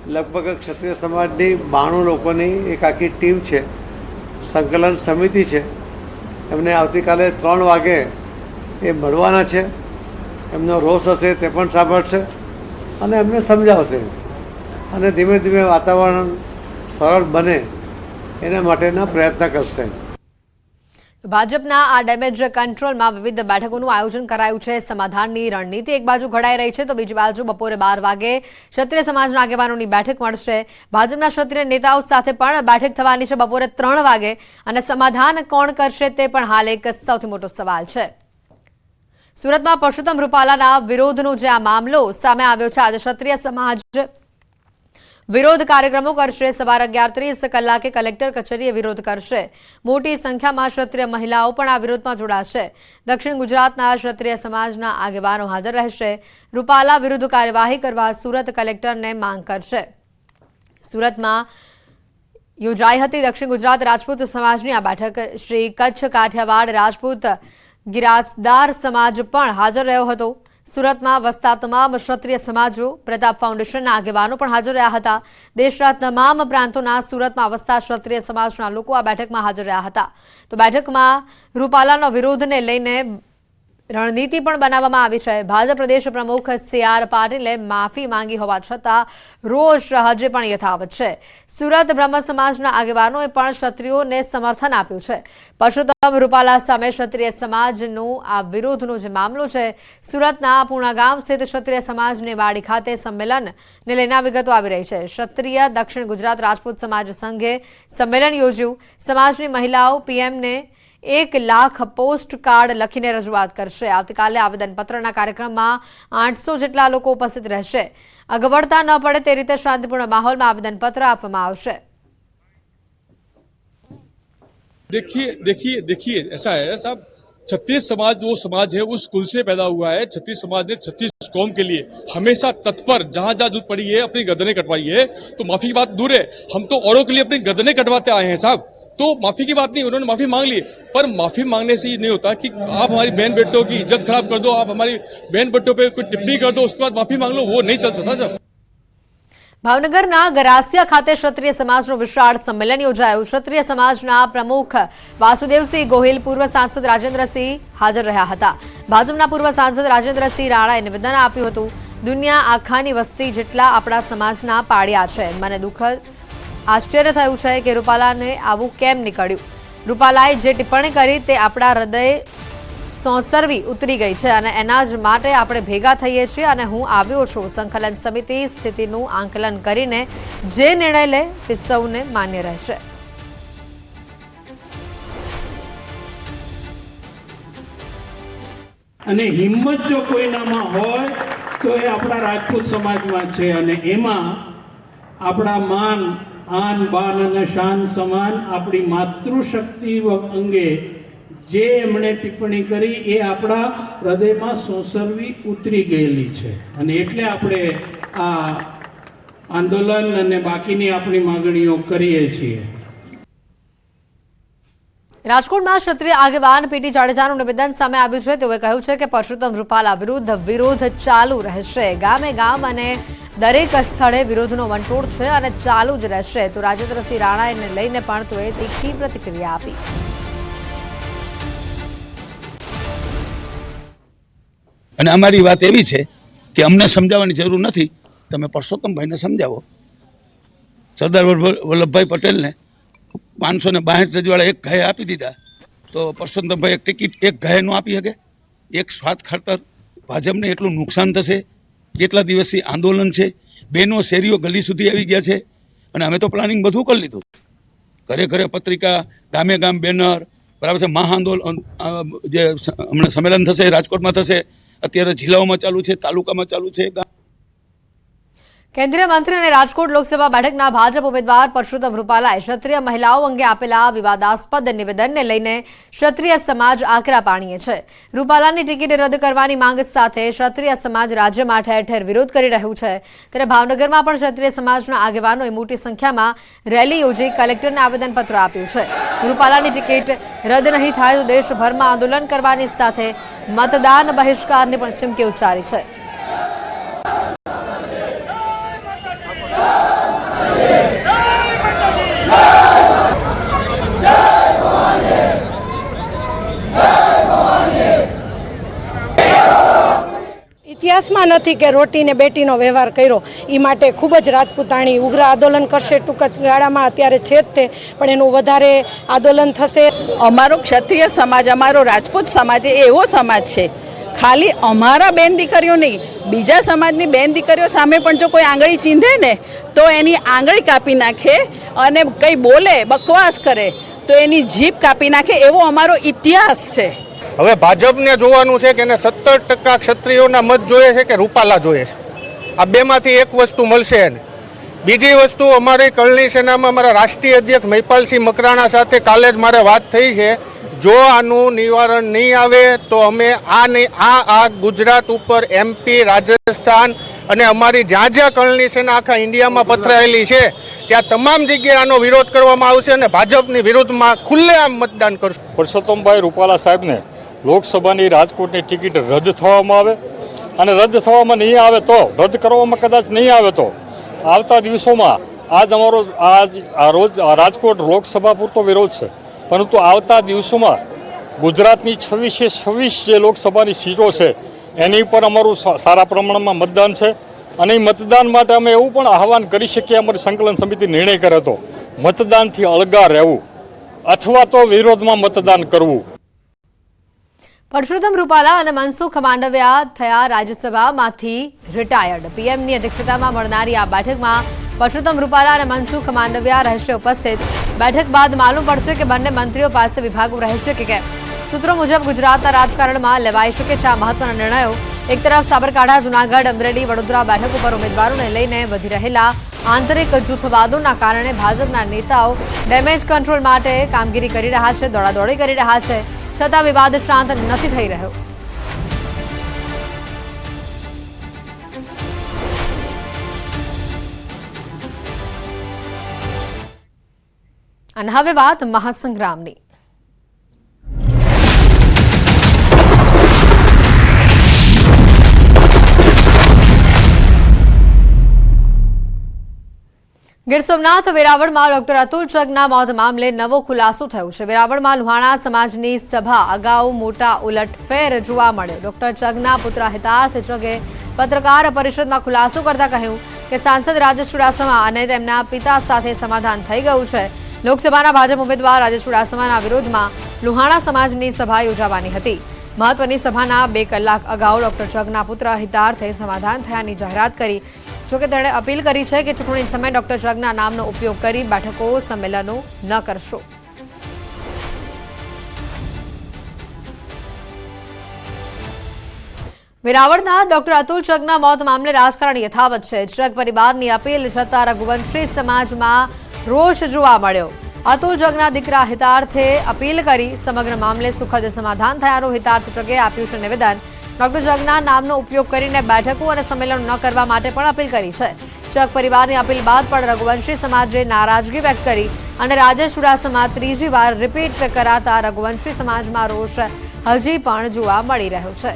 લગભગ ક્ષત્રિય સમાજની 92 લોકોની એક આખી ટીમ છે, સંકલન સમિતિ છે. એમને આવતીકાલે 3 વાગે એ મળવાના છે. એમનો રોષ હશે તે પણ સાંભળશે અને એમને સમજાવશે અને ધીમે ધીમે વાતાવરણ સરળ બને એના માટેના પ્રયત્ન કરશે. ભાજપના આ ડેમેજ કંટ્રોલમાં વિવિધ બેઠકોનું આયોજન કરાયું છે. સમાધાનની રણનીતિ એક બાજુ ઘડાઈ રહી છે તો બીજી બાજુ બપોરે 12 વાગે ક્ષત્રિય સમાજના આગેવાનોની બેઠક મળશે. ભાજપના ક્ષત્રિય નેતાઓ સાથે પણ બેઠક થવાની છે બપોરે 3 વાગે અને સમાધાન કોણ કરશે તે પણ હાલ એક સૌથી મોટો સવાલ છે. સુરતમાં પરસોત્તમ રૂપાલાના વિરોધનો જે આ મામલો સામે આવ્યો છે, આજે ક્ષત્રિય સમાજ વિરોધ કાર્યક્રમો કરશે. સવારે 11:30 કલાકે કલેક્ટર કચેરીએ વિરોધ કરશે. મોટી સંખ્યામાં ક્ષત્રિય મહિલાઓ પણ આ વિરોધમાં જોડાશે. દક્ષિણ ગુજરાતના ક્ષત્રિય સમાજના આગેવાનો હાજર રહેશે. રૂપાલા વિરુદ્ધ કાર્યવાહી કરવા સુરત કલેક્ટરને માંગ કરશે. સુરતમાં યોજાઈ હતી દક્ષિણ ગુજરાત રાજપૂત સમાજની આ બેઠક. શ્રી કચ્છ કાઠિયાવાડ રાજપૂત ગિરાસદાર સમાજ પણ હાજર રહ્યો હતો. સુરતમાં વસતા તમામ ક્ષત્રિય સમાજો, પ્રતાપ ફાઉન્ડેશનના આગેવાનો પણ હાજર રહ્યા હતા. દેશના તમામ પ્રાંતોના સુરતમાં વસતા ક્ષત્રિય સમાજના લોકો આ બેઠકમાં હાજર રહ્યા હતા. તો બેઠકમાં રૂપાલાનો વિરોધને લઈને રણનીતિ પણ બનાવવામાં આવી છે. ભાજપ પ્રદેશ પ્રમુખ CR પાટીલે માફી માંગી હોવા છતાં રોષ હજે પણ યથાવત છે. સુરત બ્રહ્મ સમાજના આગેવાનોએ પણ ક્ષત્રિયોને સમર્થન આપ્યું છે. પરસોત્તમ રૂપાલા સામે ક્ષત્રિય સમાજનો આ વિરોધનો જે મામલો છે, સુરતના પૂર્ણા ગામ સ્થિત ક્ષત્રિય સમાજની વાડી ખાતે સંમેલનને લઈને વિગતો આવી રહી છે. ક્ષત્રિય દક્ષિણ ગુજરાત રાજપૂત સમાજ સંઘે સંમેલન યોજ્યું. સમાજની મહિલાઓ PMને 1 લાખ પોસ્ટ કાર્ડ લખીને રજૂઆત કરશે. આવતીકાલે આવેદનપત્રના કાર્યક્રમમાં 800 જેટલા લોકો ઉપસ્થિત રહેશે. અગવડતા ન પડે તે રીતે શાંતિપૂર્ણ માહોલમાં આવેદનપત્ર આપવામાં આવશે. देखिए ऐसा है साहब, छत्तीस समाज वो समाज है, उस कुल से पैदा हुआ है. छत्तीस समाज ने 36 कौम के लिए हमेशा तत्पर, जहां जहां जरूरत पड़ी है अपनी गर्दनें कटवाई है. तो माफी की बात दूर है, हम तो औरों के लिए अपनी गर्दनें कटवाते आए हैं साहब. तो माफी की बात नहीं, उन्होंने माफी मांग ली, पर माफी मांगने से ये नहीं होता कि आप हमारी बहन बेटों की इज्जत खराब कर दो, आप हमारी बहन बेटों पे कोई टिप्पणी कर दो, उसके बाद माफी मांग लो, वो नहीं चल सकता साहब. ભાવનગરના ગરાસિયા ખાતે ક્ષત્રિય સમાજનું વિશાળ સંમેલન યોજાયું. ક્ષત્રિય સમાજના પ્રમુખ વાસુદેવસિંહ ગોહિલ, પૂર્વ સાંસદ રાજેન્દ્રસિંહ હાજર રહ્યા હતા. ભાજપના પૂર્વ સાંસદ રાજેન્દ્રસિંહ રાણાએ નિવેદન આપ્યું હતું, દુનિયા આખાની વસ્તી જેટલા આપણા સમાજના પાડ્યા છે. મને દુઃખદ આશ્ચર્ય થયું છે કે રૂપાલાને આવું કેમ નીકળ્યું. રૂપાલાએ જે ટિપ્પણી કરી તે આપણા હૃદય સોંસરવી ઉતરી ગઈ છે અને એના જ માટે આપણે ભેગા થઈએ છીએ અને હું આવ્યો છું. સંકલન સમિતિ સ્થિતિનું આંકલન કરીને જે નિર્ણય લે તે સૌને માન્ય રહેશે. અને હિંમત જો કોઈનામાં હોય તો એ આપણા રાજપૂત સમાજમાં છે અને એમાં આપણા માન, આન, બાન અને શાન સમાન આપણી માતૃશક્તિ અંગે જે એમણે ટિપ્પણી કરી એ આપણા હૃદયમાં સોંસરવી ઉતરી ગયેલી છે અને એટલે આપણે આ આંદોલન અને બાકીની આપણી માંગણીઓ કરીએ છીએ. રાજકોટમાં ક્ષત્રિય આગેવાન PT જાડેજાનું નિવેદન સામે આવ્યું છે. તેઓએ કહ્યું છે કે પરસોત્તમ રૂપાલા વિરુદ્ધ વિરોધ ચાલુ રહેશે. ગામે ગામ અને દરેક સ્થળે વિરોધનો વંટોળ છે અને ચાલુ જ રહેશે. તો રાજેન્દ્રસિંહ રાણાને લઈને પણ તેઓએ તીખી પ્રતિક્રિયા આપી. અને અમારી વાત એવી છે કે અમને સમજાવવાની જરૂર નથી, તમે પરસોત્તમભાઈને સમજાવો. સરદાર વલ્લભભાઈ પટેલને 562 રજવાડા એક ઘાએ આપી દીધા, તો પરસોત્તમભાઈ એક ટિકિટ એક ઘાએ ન આપી શકે? એક સ્વાર્થ ખાતર ભાજપને એટલું નુકસાન થશે. કેટલા દિવસથી આંદોલન છે, બેનો શેરીઓ ગલી સુધી આવી ગયા છે અને અમે તો પ્લાનિંગ બધું કરી લીધું. ઘરે ઘરે પત્રિકા, ગામે ગામ બેનર, બરાબર છે. મહાઆંદોલન જે હમણાં સંમેલન થશે રાજકોટમાં થશે, અત્યારે જિલ્લાઓમાં ચાલુ છે, તાલુકામાં ચાલુ છે. કેન્દ્રીય મંત્રી અને રાજકોટ લોકસભા બેઠકના ભાજપ ઉમેદવાર પરસોત્તમ રૂપાલાએ ક્ષત્રિય મહિલાઓ અંગે આપેલા વિવાદાસ્પદ નિવેદનને લઈને ક્ષત્રિય સમાજ આકરા પાણીએ છે. રૂપાલાની ટિકિટ રદ કરવાની માંગ સાથે ક્ષત્રિય સમાજ રાજ્યમાં ઠેર ઠેર વિરોધ કરી રહ્યું છે. ત્યારે ભાવનગરમાં પણ ક્ષત્રિય સમાજના આગેવાનોએ મોટી સંખ્યામાં રેલી યોજી કલેક્ટરને આવેદનપત્ર આપ્યું છે. રૂપાલાની ટિકિટ રદ નહીં થાય તો દેશભરમાં આંદોલન કરવાની સાથે મતદાન બહિષ્કારની પણ ચીમકી ઉચ્ચારી છે. ઇતિહાસમાં નથી કે રોટીને બેટીનો વ્યવહાર કર્યો. એ માટે ખૂબ જ રાજપૂતાણી ઉગ્ર આંદોલન કરશે. ટૂંક જ ગાળામાં અત્યારે છે જ તે, પણ એનું વધારે આંદોલન થશે. અમારો ક્ષત્રિય સમાજ, અમારો રાજપૂત સમાજ એ એવો સમાજ છે, ખાલી અમારા બેન દીકરીઓ નહીં, બીજા સમાજની બેન દીકરીઓ સામે પણ જો કોઈ આંગળી ચીંધે ને તો એની આંગળી કાપી નાખે, અને કંઈ બોલે, બકવાસ કરે તો એની જીભ કાપી નાખે, એવો અમારો ઇતિહાસ છે. હવે ભાજપને જોવાનું છે કે એને 70% ક્ષત્રિયોના મત જોઈએ છે કે રૂપાલા જોઈએ છે. આ બેમાંથી એક વસ્તુ મળશે એને. બીજી વસ્તુ, અમારી કરણી સેનામાં અમારા રાષ્ટ્રીય અધ્યક્ષ મહિપાલસિંહ મકરાણા સાથે કાલે જ મારે વાત થઈ છે. જો આનું નિવારણ નહીં આવે તો અમે આ ગુજરાત ઉપર MP, રાજસ્થાન અને અમારી જ્યાં કરણી સેના આખા ઇન્ડિયામાં પથરાયેલી છે ત્યાં તમામ જગ્યાએ આનો વિરોધ કરવામાં આવશે અને ભાજપની વિરુદ્ધમાં ખુલ્લેઆમ મતદાન કરશું. પરસોત્તમભાઈ રૂપાલા સાહેબને લોકસભાની રાજકોટની ટિકિટ રદ થવામાં આવે, અને રદ થવામાં નહીં આવે તો, રદ કરવામાં કદાચ નહીં આવે તો આવતા દિવસોમાં રોજ રાજકોટ લોકસભા પૂરતો વિરોધ છે, પરંતુ આવતા દિવસોમાં ગુજરાતની 26 જે લોકસભાની સીટો છે એની પર અમારું સારા પ્રમાણમાં મતદાન છે. અને એ મતદાન માટે અમે એવું પણ આહવાન કરી શકીએ, અમારી સંકલન સમિતિ નિર્ણય કરે તો મતદાનથી અળગા રહેવું અથવા તો વિરોધમાં મતદાન કરવું. પરસોત્તમ રૂપાલા અને મનસુખ માંડવિયા થયા રાજ્યસભામાંથી રિટાયર્ડ. પીએમની અધ્યક્ષતામાં મળનારી આ બેઠકમાં પરસોત્તમ રૂપાલા અને મનસુખ માંડવિયા રહેશે ઉપસ્થિત. બેઠક બાદ માલુમ પડશે કે બંને મંત્રીઓ પાસે વિભાગો રહેશે કે કેમ. સૂત્રો મુજબ ગુજરાતના રાજકારણમાં લેવાઈ શકે છે આ મહત્વના નિર્ણયો. એક તરફ સાબરકાંઠા, જૂનાગઢ, અમરેલી, વડોદરા બેઠકો પર ઉમેદવારોને લઈને વધી રહેલા આંતરિક જૂથવાદોના કારણે ભાજપના નેતાઓ ડેમેજ કંટ્રોલ માટે કામગીરી કરી રહ્યા છે, દોડાદોડી કરી રહ્યા છે, છતાં વિવાદ શાંત નથી થઈ રહ્યો. અને હવે વાત મહાસંગ્રામની. ગીર સોમનાથ વેરાવળમાં ડોક્ટર અતુલ ચગના મોત મામલે નવો ખુલાસો થયો છે. વેરાવળમાં લુહાણા સમાજની સભા અગાઉ મોટા ઉલટફેર જોવા મળ્યો. ડોક્ટર ચગના પુત્ર હિતાર્થ ચગે પત્રકાર પરિષદમાં ખુલાસો કરતા કહ્યું કે સાંસદ રાજેશ ચુડાસમા અને તેમના પિતા સાથે સમાધાન થઈ ગયું છે. લોકસભાના ભાજપ ઉમેદવાર રાજેશ ચુડાસમાના વિરોધમાં લુહાણા સમાજની સભા યોજાવાની હતી. મહત્વની સભાના 2 કલાક અગાઉ ડોક્ટર ચગના પુત્ર હિતાર્થે સમાધાન થયાની જાહેરાત કરી. જોકે તેણે અપીલ કરી છે કે ચૂંટણી સમયે ડોક્ટર ચગના નામનો ઉપયોગ કરી બેઠકો, સંમેલનો ન કરશો. વેરાવળના ડોક્ટર અતુલ ચગના મોત મામલે રાજકારણ યથાવત છે. ચગ પરિવારની અપીલ છતાં રઘુવંશી સમાજમાં રોષ જોવા મળ્યો. અતુલ ચગના દીકરા હિતાર્થે અપીલ કરી સમગ્ર મામલે સુખદ સમાધાન થયાનું હિતાર્થ ચગે આપ્યું છે નિવેદન. ડોક્ટર ચગના નામનો ઉપયોગ કરીને બેઠકો અને સંમેલનો ન કરવા માટે પણ અપીલ કરી છે. ચગ પરિવારની અપીલ બાદ પણ રઘુવંશી સમાજે નારાજગી વ્યક્ત કરી અને રાજેશ ચુડાસમા ત્રીજી વાર રિપીટ કરાતા રઘુવંશી સમાજમાં રોષ હજી પણ જોવા મળી રહ્યો છે.